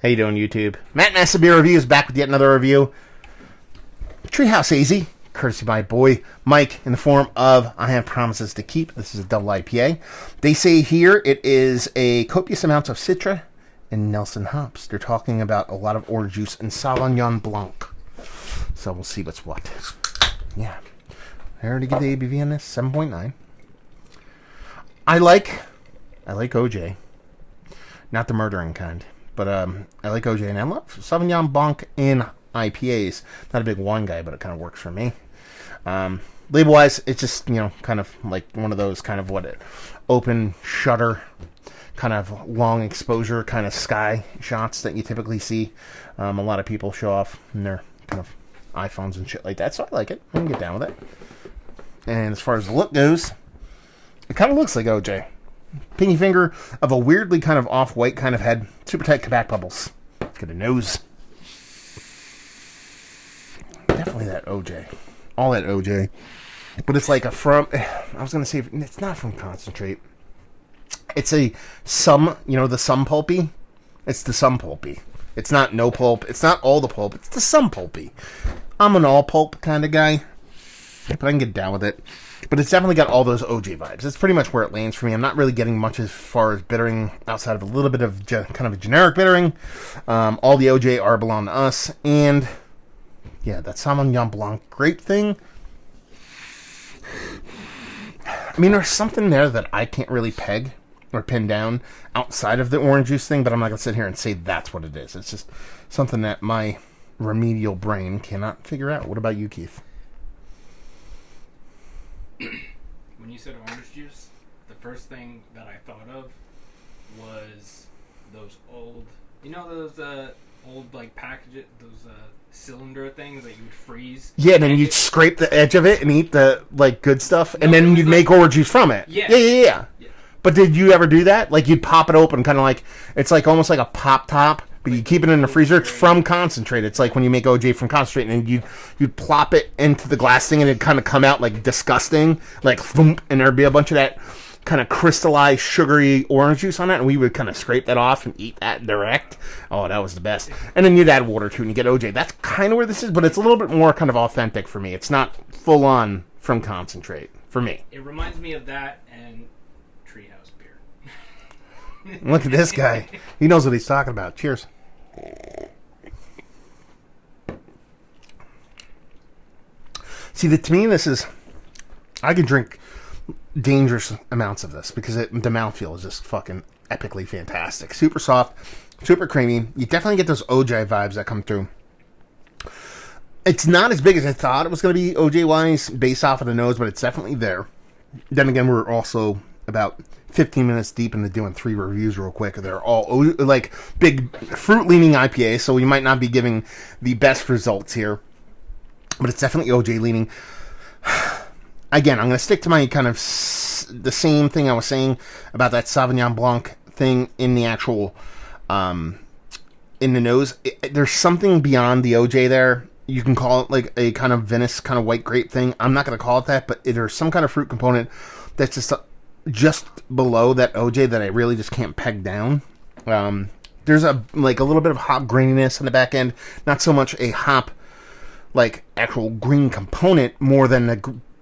How you doing, YouTube? Matt Massa Beer Reviews back with yet another review. Treehouse Hazie, courtesy by boy Mike, in the form of I Have Promises to Keep. This is a double IPA. They say here it is a copious amounts of Citra and Nelson hops. They're talking about a lot of orange juice and Sauvignon Blanc. So we'll see what's what. Yeah. I already give the ABV on this, 7.9. I like OJ. Not the murdering kind. But I like OJ, and I love Sauvignon Blanc in IPAs. Not a big wine guy, but it kind of works for me. Label-wise, it's just, kind of like one of those kind of open shutter, kind of long exposure, kind of sky shots that you typically see. A lot of people show off in their kind of iPhones and shit like that, so I like it. I can get down with it. And as far as the look goes, it kind of looks like OJ. Pinky finger of a weirdly kind of off-white kind of head. Super tight Quebec bubbles. Let's get a nose. Definitely that OJ. All that OJ. But it's like I was going to say, it's not from concentrate. It's the some pulpy. It's the some pulpy. It's not no pulp. It's not all the pulp. It's the some pulpy. I'm an all pulp kind of guy. But I can get down with it. But it's definitely got all those OJ vibes. It's pretty much where it lands for me. I'm not really getting much as far as bittering outside of a little bit of kind of a generic bittering. All the OJ are belong to us. And, yeah, that Sauvignon Blanc grape thing. I mean, there's something there that I can't really peg or pin down outside of the orange juice thing. But I'm not going to sit here and say that's what it is. It's just something that my remedial brain cannot figure out. What about you, Keith? When you said orange juice, the first thing that I thought of was those old, old like packages, those cylinder things that you would freeze. Yeah, and then you'd scrape the edge of it and eat the good stuff, and then you'd make orange juice from it. Yeah. But did you ever do that? Like you'd pop it open, kind of like it's like almost like a pop top. But you keep it in the freezer. It's from concentrate. It's like when you make OJ from concentrate, and you'd plop it into the glass thing, and it'd kind of come out like disgusting, like thump, and there'd be a bunch of that kind of crystallized, sugary orange juice on it, and we would kind of scrape that off and eat that direct. Oh, that was the best. And then you'd add water to it, and you get OJ. That's kind of where this is, but it's a little bit more kind of authentic for me. It's not full on from concentrate for me. It reminds me of that and Treehouse beer. Look at this guy. He knows what he's talking about. Cheers. See, to me, this is... I can drink dangerous amounts of this because the mouthfeel is just fucking epically fantastic. Super soft, super creamy. You definitely get those OJ vibes that come through. It's not as big as I thought it was going to be OJ-wise based off of the nose, but it's definitely there. Then again, we're also about 15 minutes deep into doing 3 reviews real quick. They're all like big fruit-leaning IPAs, so we might not be giving the best results here. But it's definitely OJ leaning. Again, I'm going to stick to my kind of the same thing I was saying about that Sauvignon Blanc thing in the actual, in the nose. There's something beyond the OJ there. You can call it like a kind of Venice kind of white grape thing. I'm not going to call it that, but there's some kind of fruit component that's just below that OJ that I really just can't peg down. There's a little bit of hop graininess in the back end. Not so much a hop, like actual green component, more than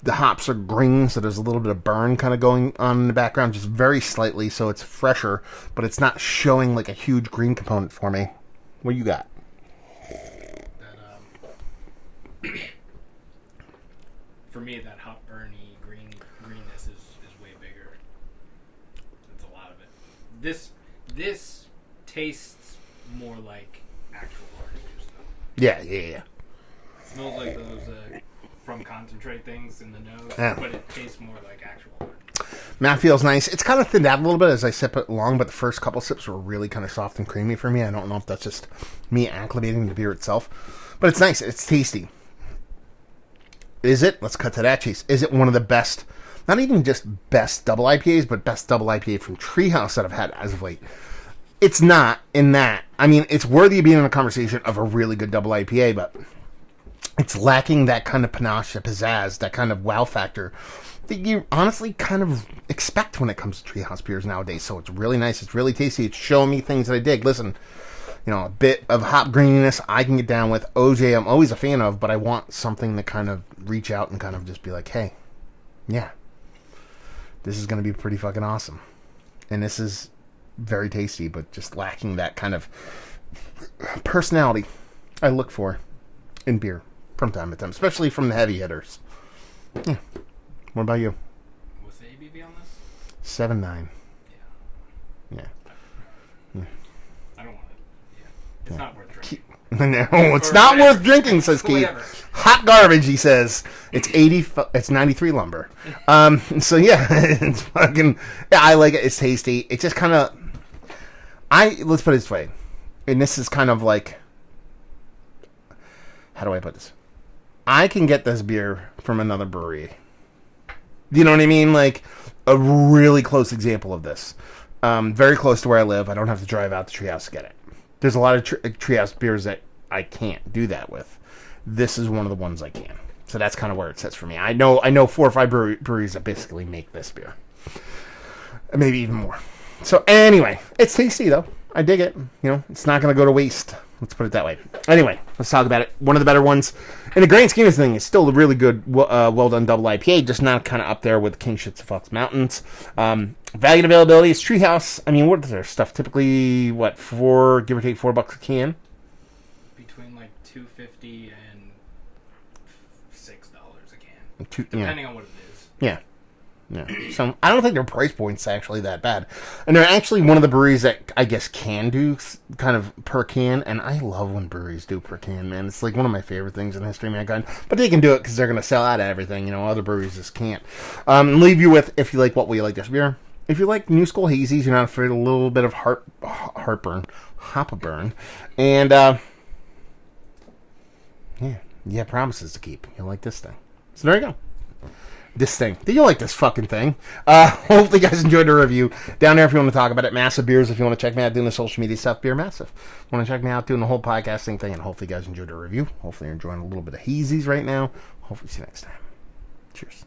the hops are green, so there's a little bit of burn kind of going on in the background, just very slightly, so it's fresher, but it's not showing like a huge green component for me. What you got? For me, that hop burny greenness is way bigger. That's a lot of it. This tastes more like actual orange juice, though. Yeah. It smells like those from concentrate things in the nose, but it tastes more like actual orange juice. Mouth feels nice. It's kind of thinned out a little bit as I sip it along, but the first couple sips were really kind of soft and creamy for me. I don't know if that's just me acclimating the beer itself, but it's nice. It's tasty. Is it? Let's cut to that chase. Is it one of the best, not even just best double IPAs, but best double IPA from Treehouse that I've had as of late? It's not in that. I mean, it's worthy of being in a conversation of a really good double IPA, but it's lacking that kind of panache, that pizzazz, that kind of wow factor that you honestly kind of expect when it comes to Treehouse beers nowadays. So it's really nice. It's really tasty. It's showing me things that I dig. Listen, a bit of hop graininess I can get down with. OJ I'm always a fan of, but I want something to kind of reach out and kind of just be like, hey, yeah, this is going to be pretty fucking awesome. And this is very tasty, but just lacking that kind of personality I look for in beer from time to time, especially from the heavy hitters. Yeah. What about you? What's the ABV on this? 7.9. Yeah. I don't want it. Yeah. It's not worth drinking. No, it's not worth drinking, says Keith. Whatever. Hot garbage, he says. It's 93 lumber. So yeah, it's fucking. Yeah, I like it. It's tasty. It just kind of. Let's put it this way, and this is kind of like. How do I put this? I can get this beer from another brewery. You know what I mean? Like a really close example of this. Very close to where I live. I don't have to drive out to Treehouse to get it. There's a lot of Treehouse beers that I can't do that with. This is one of the ones I can. So that's kind of where it sits for me. I know 4 or 5 breweries that basically make this beer. Maybe even more. So anyway, it's tasty though. I dig it. It's not going to go to waste. Let's put it that way. Anyway, let's talk about it. One of the better ones. In the grand scheme of things, it's still a really good, well-done double IPA, just not kind of up there with King Shits of Fox Mountains. Value and availability is Treehouse. I mean, what is their stuff? Typically, give or take $4 a can? Between like $2.50 and $6 a can. Depending on what it is. Yeah. Yeah. So I don't think their price point's actually that bad. And they're actually one of the breweries that I guess can do kind of per can. And I love when breweries do per can, man. It's like one of my favorite things in history of mankind. But they can do it because they're going to sell out of everything. Other breweries just can't. Leave you with, if you like, what will you like this beer? If you like new school hazies, you're not afraid of a little bit of heartburn, hop-a-burn. And, yeah, you have promises to keep. You'll like this thing. So there you go. This thing. Do you like this fucking thing? Hopefully you guys enjoyed the review. Down there if you want to talk about it. Massive Beers if you want to check me out doing the social media stuff. Beer Massive. Want to check me out doing the whole podcasting thing. And hopefully you guys enjoyed the review. Hopefully you're enjoying a little bit of Hazies right now. Hopefully see you next time. Cheers.